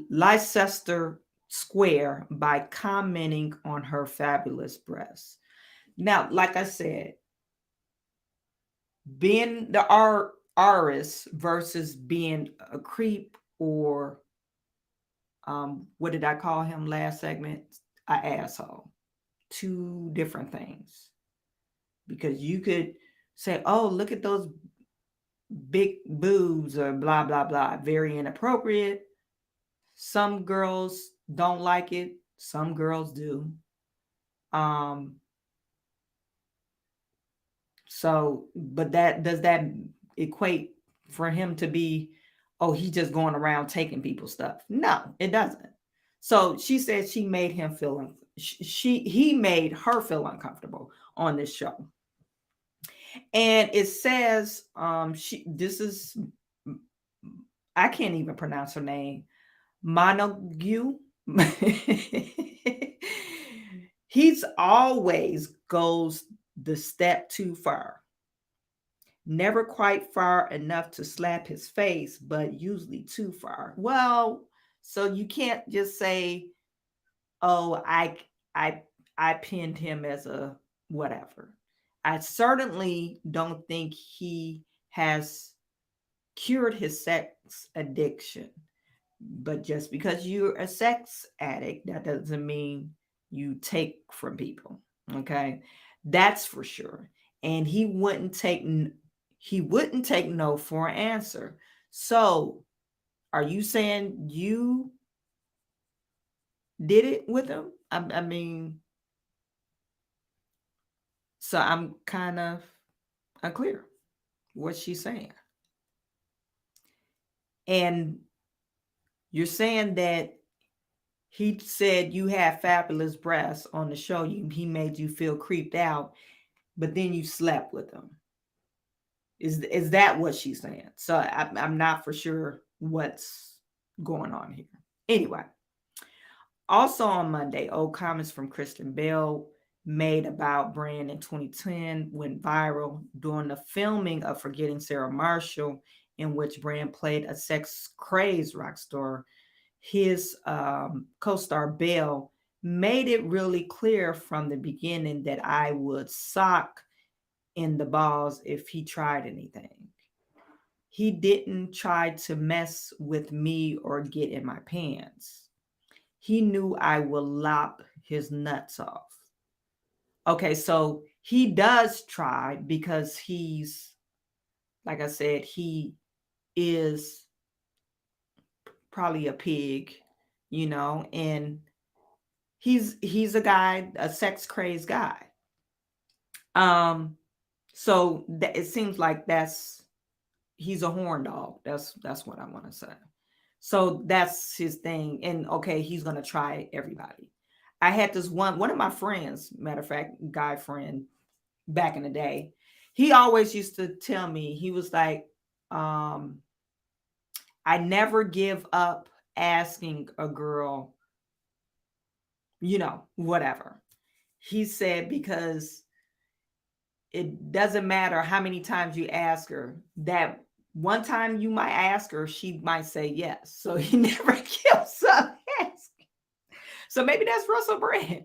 Leicester Square, by commenting on her fabulous breasts. Now, like I said, being the artist versus being a creep, or what did I call him last segment? An asshole. Two different things. Because you could say, oh, look at those big boobs, or blah, blah, blah. Very inappropriate. Some girls don't like it. Some girls do. So, but does that equate for him to be, oh, he's just going around taking people's stuff? No, it doesn't. So she said she made him feel, he made her feel uncomfortable on this show. And it says, I can't even pronounce her name, Montague. He's always goes the step too far. Never quite far enough to slap his face, but usually too far. Well, so you can't just say, oh, I pinned him as a whatever. I certainly don't think he has cured his sex addiction. But just because you're a sex addict, that doesn't mean you take from people. Okay, that's for sure. And he wouldn't take no for an answer. So, are you saying you did it with him? I mean, so I'm kind of unclear what she's saying. And you're saying that he said you had fabulous breasts on the show. He made you feel creeped out, but then you slept with him. Is that what she's saying? So I'm not for sure what's going on here. Anyway, also on Monday, old comments from Kristen Bell made about Brand in 2010 went viral during the filming of Forgetting Sarah Marshall, in which Brand played a sex-crazed rock star. His co-star Bell made it really clear from the beginning that I would sock in the balls if he tried anything. He didn't try to mess with me or get in my pants. He knew I would lop his nuts off. Okay, so he does try, because he's, like I said, he is probably a pig, and he's a guy, a sex crazed guy. So it seems like he's a horn dog. That's what I want to say. So that's his thing. And okay, he's gonna try everybody. I had this one of my friends, matter of fact, guy friend back in the day. He always used to tell me, he was like, I never give up asking a girl, whatever. He said, because it doesn't matter how many times you ask her, that one time you might ask her, she might say yes. So he never gives up asking. So maybe that's Russell Brand.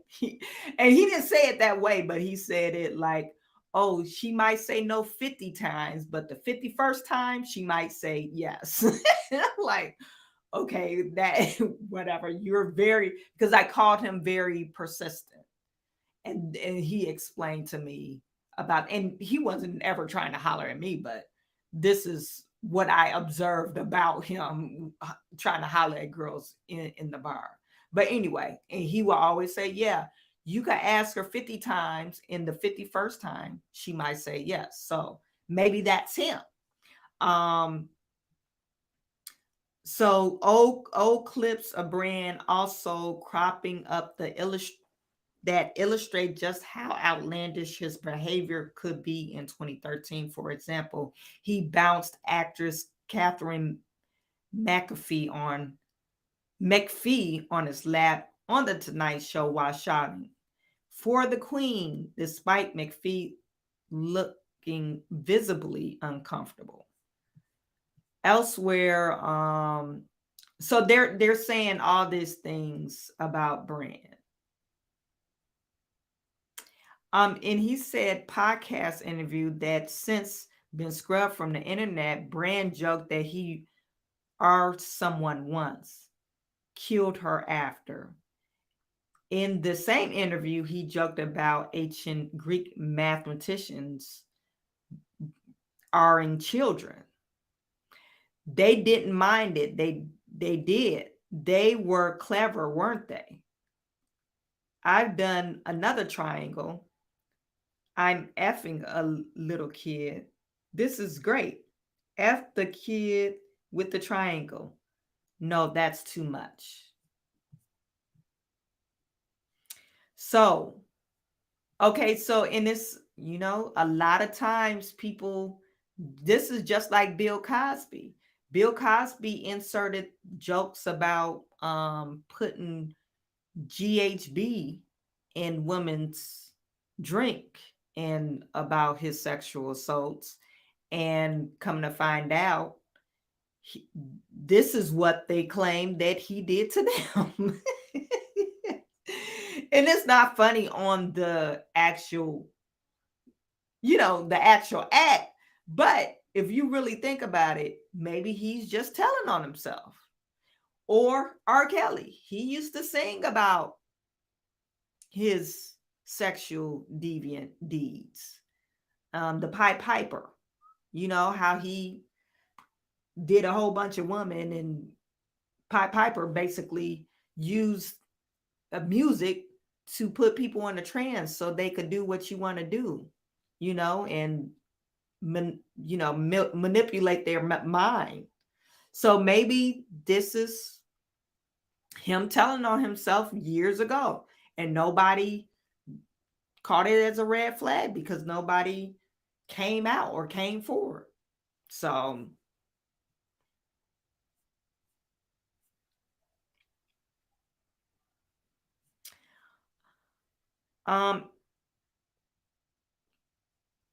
And he didn't say it that way, but he said it like, oh, she might say no 50 times, but the 51st time she might say yes. I'm like, okay, that whatever. You're very, because I called him very persistent. And he explained to me about, and he wasn't ever trying to holler at me, but this is what I observed about him trying to holler at girls in the bar. But anyway, and he will always say, yeah, you can ask her 50 times, in the 51st time, she might say yes. So maybe that's him. So old clips of Brand also cropping up that illustrate just how outlandish his behavior could be in 2013. For example, he bounced actress Catherine McPhee on his lap on the Tonight Show while shouting "For the Queen," despite McPhee looking visibly uncomfortable. Elsewhere, so they're saying all these things about Brand. And he said podcast interview that since been scrubbed from the internet, Brand joked that he are someone once, killed her after. In the same interview, he joked about ancient Greek mathematicians are children. They didn't mind it. They did. They were clever, weren't they? I've done another triangle. I'm effing a little kid. This is great. F the kid with the triangle. No, that's too much. So, okay, so in this, a lot of times people, this is just like Bill Cosby. Bill Cosby inserted jokes about putting GHB in women's drink and about his sexual assaults, and come to find out, this is what they claim that he did to them. And it's not funny on the actual, the actual act, but if you really think about it, maybe he's just telling on himself. Or R. Kelly, he used to sing about his sexual deviant deeds. The Pied Piper, how he did a whole bunch of women, and Pied Piper basically used music to put people in a trance so they could do what you want to do, and manipulate their mind. So maybe this is him telling on himself years ago, and nobody caught it as a red flag because nobody came out or came forward. So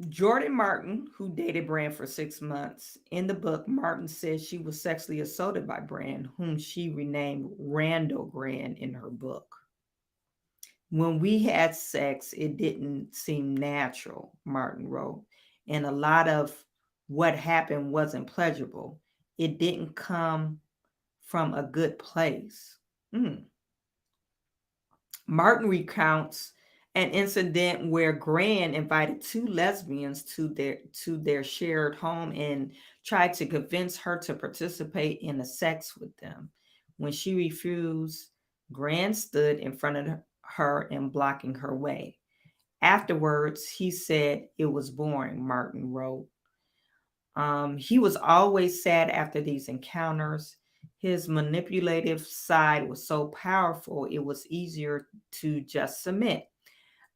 Jordan Martin, who dated Brand for 6 months, in the book, Martin says she was sexually assaulted by Brand, whom she renamed Randall Brand in her book. When we had sex, it didn't seem natural, Martin wrote, and a lot of what happened wasn't pleasurable. It didn't come from a good place. Martin recounts an incident where Grand invited 2 lesbians to their shared home and tried to convince her to participate in the sex with them. When she refused, Grand stood in front of her and blocking her way. Afterwards, he said it was boring, Martin wrote. He was always sad after these encounters. His manipulative side was so powerful, it was easier to just submit.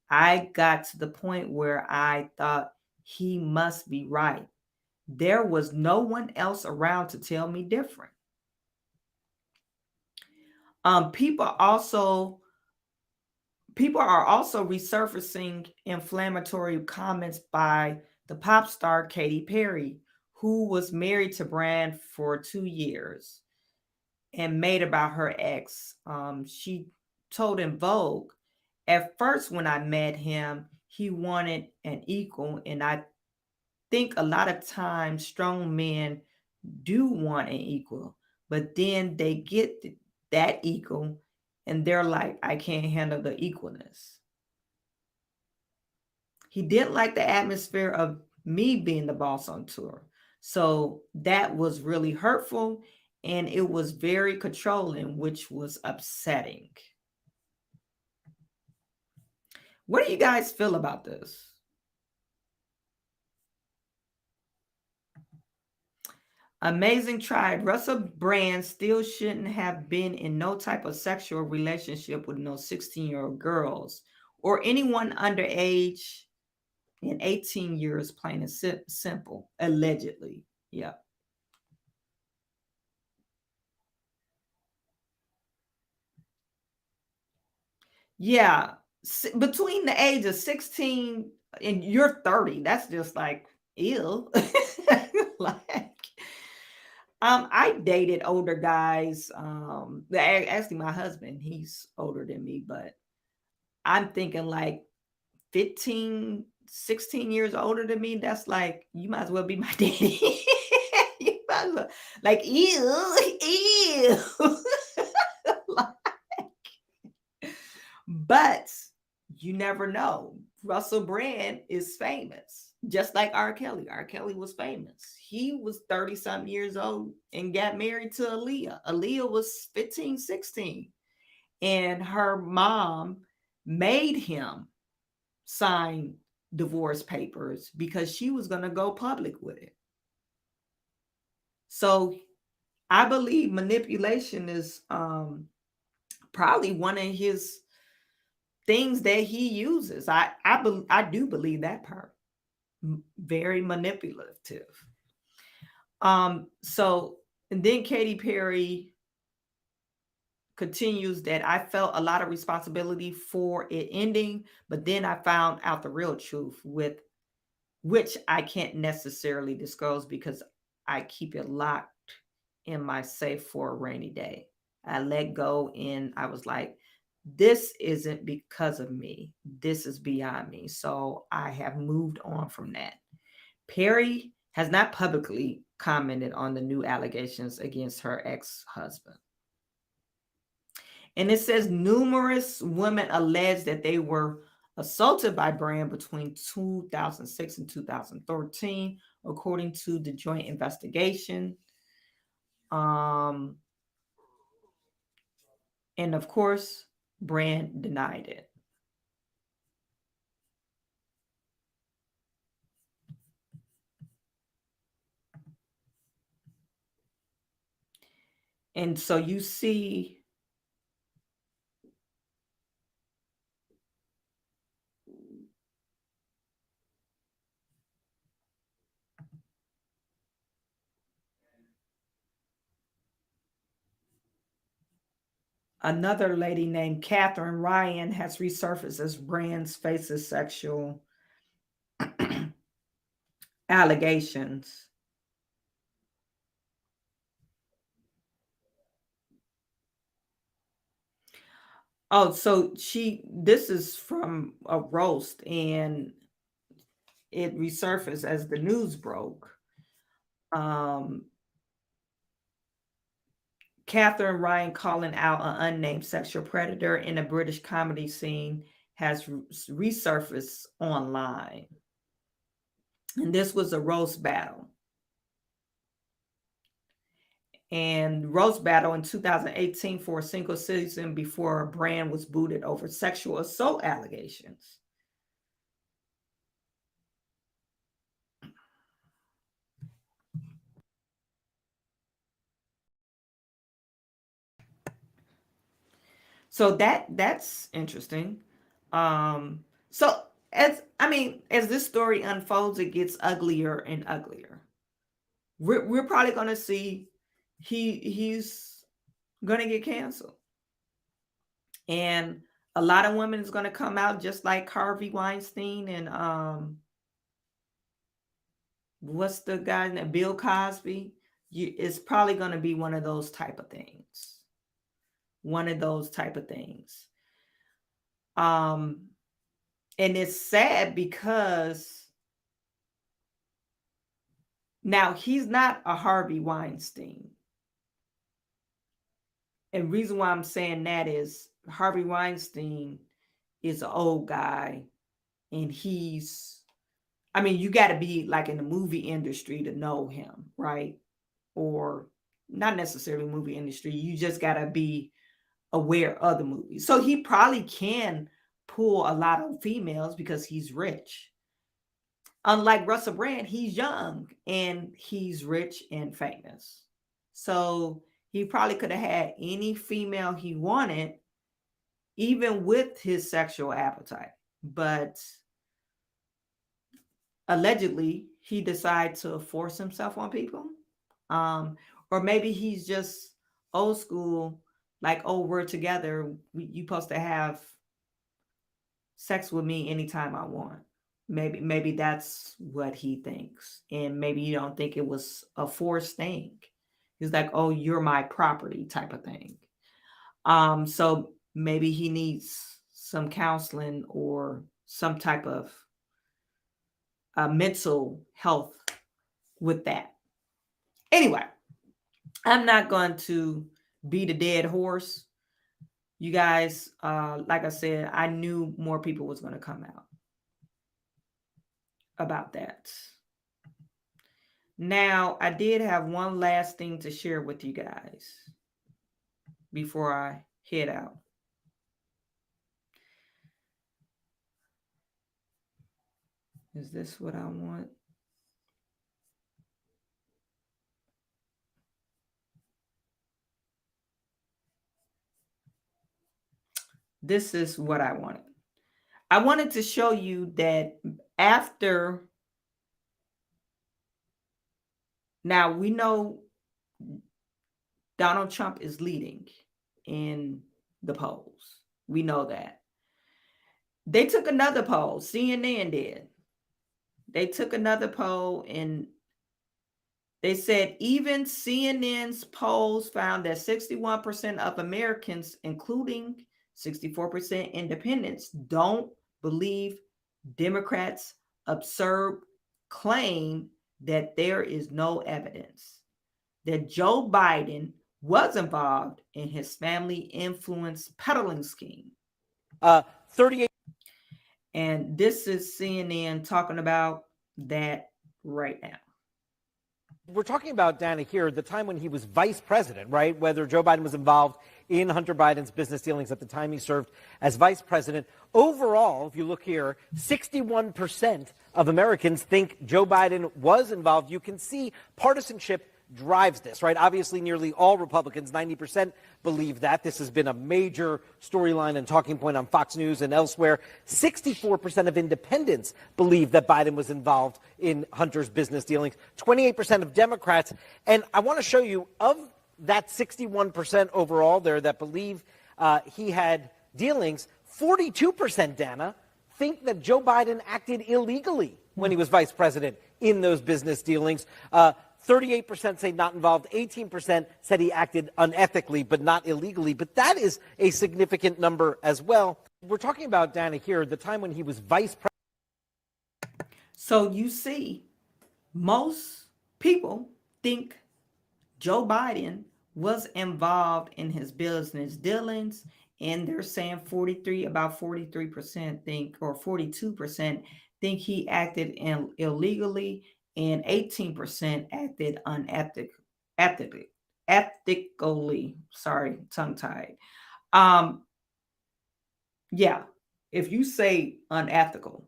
I got to the point where I thought he must be right. There was no one else around to tell me different. People are also resurfacing inflammatory comments by the pop star Katy Perry, who was married to Brand for 2 years and made about her ex. She told in Vogue, "At first, when I met him, he wanted an equal. And I think a lot of times strong men do want an equal, but then they get that equal and they're like, I can't handle the equalness. He didn't like the atmosphere of me being the boss on tour. So that was really hurtful, and it was very controlling, which was upsetting. What do you guys feel about this? Amazing Tribe. Russell Brand still shouldn't have been in no type of sexual relationship with no 16-year-old girls or anyone underage in 18 years, plain and simple, allegedly. Yeah. Yeah. Between the age of 16 and you're 30, that's just like, ew. Like, I dated older guys. Actually, my husband, he's older than me, but I'm thinking like 15, 16 years older than me. That's like, you might as well be my daddy. You might as well, like, ew. But you never know. Russell Brand is famous, just like R. Kelly. R. Kelly was famous. He was 30-something years old and got married to Aaliyah. Aaliyah was 15, 16. And her mom made him sign divorce papers because she was going to go public with it. So I believe manipulation is probably one of his things that he uses. I do believe that part. Very manipulative. So, and then Katy Perry continues that I felt a lot of responsibility for it ending, but then I found out the real truth, with which I can't necessarily disclose because I keep it locked in my safe for a rainy day. I let go and I was like, this isn't because of me. This is beyond me. So I have moved on from that. Perry has not publicly commented on the new allegations against her ex-husband. And it says numerous women allege that they were assaulted by Brand between 2006 and 2013, according to the joint investigation. And of course, Brand denied it. And so you see another lady named Catherine Ryan has resurfaced as Brand's faces sexual allegations. Oh, so this is from a roast and it resurfaced as the news broke. Catherine Ryan calling out an unnamed sexual predator in a British comedy scene has resurfaced online. And this was a roast battle. And roast battle in 2018 for a single season before Brand was booted over sexual assault allegations. So that's interesting. So as this story unfolds, it gets uglier and uglier. We're probably going to see he's going to get canceled. And a lot of women is going to come out just like Harvey Weinstein and what's the guy's name? Bill Cosby. It's probably going to be one of those type of things. One of those type of things. And it's sad because now he's not a Harvey Weinstein. And reason why I'm saying that is Harvey Weinstein is an old guy, and I mean, you got to be like in the movie industry to know him, right? Or not necessarily movie industry. You just got to be aware of the movies. So he probably can pull a lot of females because he's rich. Unlike Russell Brand, he's young and he's rich and famous. So he probably could have had any female he wanted, even with his sexual appetite. But allegedly, he decided to force himself on people. Or maybe he's just old school, like, oh, we're together. You supposed to have sex with me anytime I want. Maybe that's what he thinks. And maybe you don't think it was a forced thing. He's like, oh, you're my property type of thing. So maybe he needs some counseling or some type of mental health with that. Anyway, I'm not going to beat a dead horse. You guys, like I said, I knew more people was going to come out about that. Now, I did have one last thing to share with you guys before I head out. Is this what I want? This is what I wanted. I wanted to show you that after, now we know Donald Trump is leading in the polls. We know that. They took another poll, CNN did. They took another poll and they said even CNN's polls found that 61% of Americans, including 64% independents, don't believe Democrats' absurd claim that there is no evidence that Joe Biden was involved in his family influence peddling scheme. 38. And this is CNN talking about that right now. We're talking about, Dana, here, the time when he was vice president, right? Whether Joe Biden was involved in Hunter Biden's business dealings at the time he served as vice president. Overall, if you look here, 61% of Americans think Joe Biden was involved. You can see partisanship drives this, right? Obviously, nearly all Republicans, 90%, believe that. This has been a major storyline and talking point on Fox News and elsewhere. 64% of independents believe that Biden was involved in Hunter's business dealings. 28% of Democrats. And I want to show you, of that 61% overall there that believe he had dealings, 42%, Dana, think that Joe Biden acted illegally when he was vice president in those business dealings. 38% say not involved. 18% said he acted unethically, but not illegally. But that is a significant number as well. We're talking about, Dana, here, the time when he was vice president. So you see, most people think Joe Biden was involved in his business dealings, and they're saying about 43% think, or 42% think he acted illegally, and 18% acted ethically. Sorry, tongue-tied. Yeah, if you say unethical,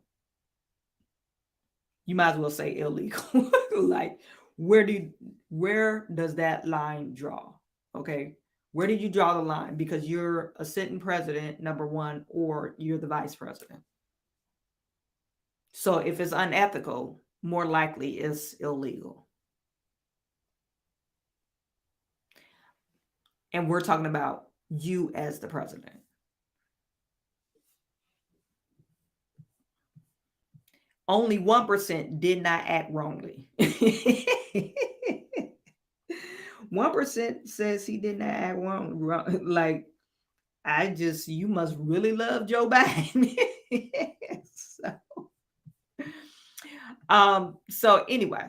you might as well say illegal. Like, where does that line draw? Okay, where did you draw the line? Because you're a sitting president, number one, or you're the vice president. So if it's unethical, more likely it's illegal. And we're talking about you as the president. Only 1% did not act wrongly. 1% says he did not act wrong. Like, You must really love Joe Biden. So anyway,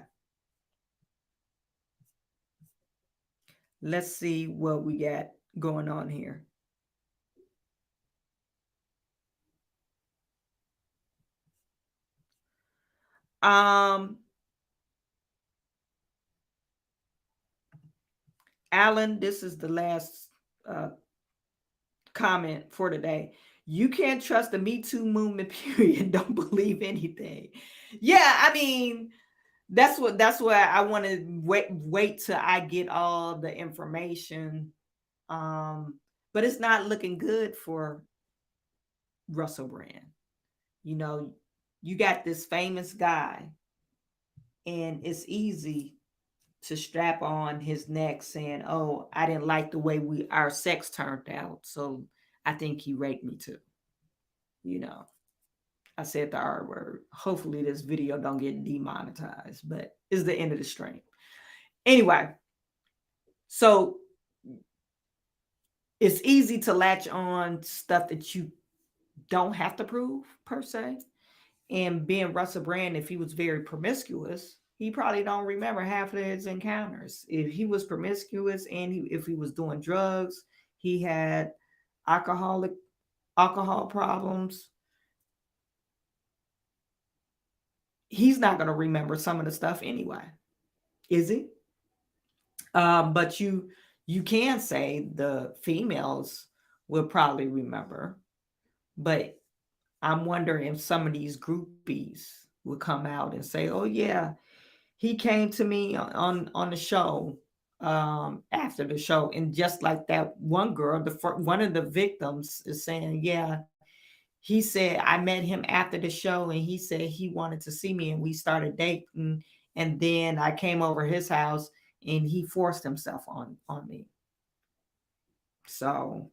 let's see what we got going on here. Alan, this is the last comment for today. You can't trust the Me Too movement, period. Don't believe anything. Yeah, I mean, that's why I want to wait till I get all the information. But it's not looking good for Russell Brand. You know, you got this famous guy, and it's easy to strap on his neck saying, "Oh, I didn't like the way our sex turned out, so I think he raped me too." You know, I said the R word. Hopefully this video don't get demonetized, but it's the end of the stream. Anyway, so it's easy to latch on stuff that you don't have to prove per se. And being Russell Brand, if he was very promiscuous, he probably don't remember half of his encounters. If he was promiscuous and if he was doing drugs, he had alcohol problems, he's not going to remember some of the stuff anyway, is he? But you can say the females will probably remember, but I'm wondering if some of these groupies will come out and say, "Oh yeah, he came to me on the show after the show," and just like that one girl, one of the victims is saying, "Yeah, he said I met him after the show, and he said he wanted to see me, and we started dating, and then I came over his house, and he forced himself on me." So,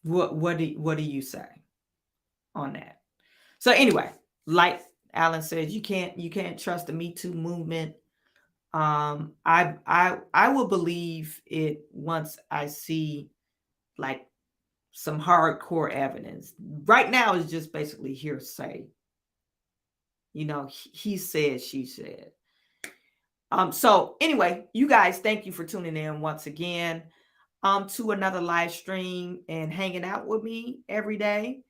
what do you say on that? So anyway, like Alan says, you can't trust the Me Too movement. I will believe it once I see like some hardcore evidence. Right now it's just basically hearsay. You know, he said, she said. So anyway, you guys, thank you for tuning in once again to another live stream and hanging out with me every day.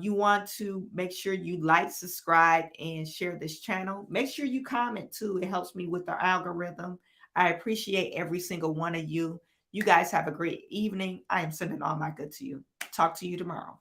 You want to make sure you like, subscribe, and share this channel. Make sure you comment too. It helps me with the algorithm. I appreciate every single one of you. You guys have a great evening. I am sending all my good to you. Talk to you tomorrow.